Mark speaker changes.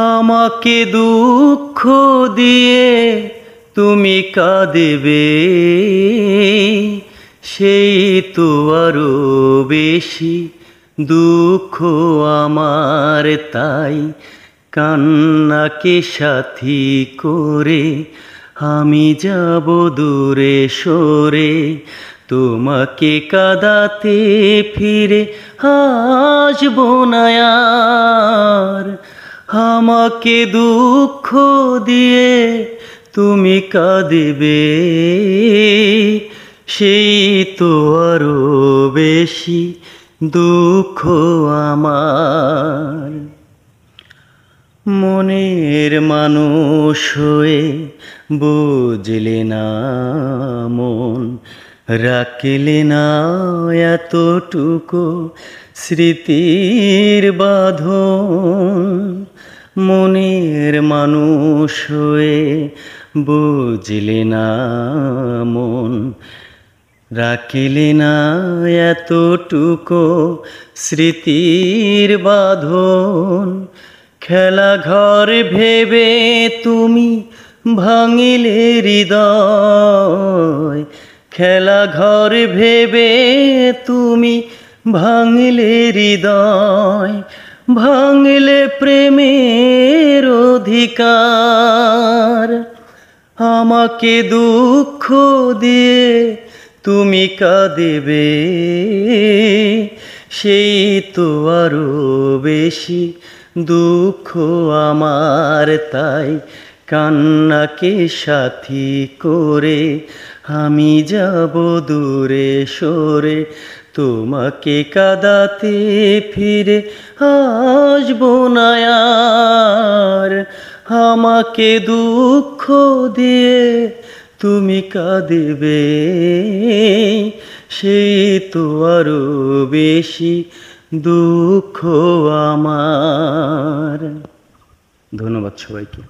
Speaker 1: আমাকে দুঃখ দিয়ে তুমি কাঁদেবে, সেই তো আরো বেশি দুঃখ আমার। তাই কান্নাকে সাথী করে আমি যাব দূরে সরে, তোমাকে কাঁদাতে ফিরে আসবো না আর। আমাকে দুঃখ দিয়ে তুমি কাঁদিবে, সেই তো আরো বেশি দুঃখ আমার। মনের মানুষ হয়ে বুঝলে না মন, রাখলে না এতটুকু স্মৃতির বাঁধন। মনের মানুষ হয়ে বুঝলে না মন, রাখলে না এতটুকু স্মৃতির বাঁধন। খেলা ঘর ভেবে তুমি ভাঙিলে হৃদয়, খেলা ঘর ভেবে তুমি ভাঙিলে হৃদয়, ভাঙলে প্রেমের অধিকার। আমাকে দুঃখ দিয়ে তুমি কাঁদিবে, সেই তো আরো বেশি দুঃখ আমার। তাই কান্নাকে সাথী করে আমি যাব দূরে সরে, তোমাকে কাঁদাতে ফিরে আসবো না আর। আমাকে দুঃখ দিয়ে তুমি কাঁদিবে, সেই তো আরো বেশি দুঃখ আমার। ধন্যবাদ সবাইকে।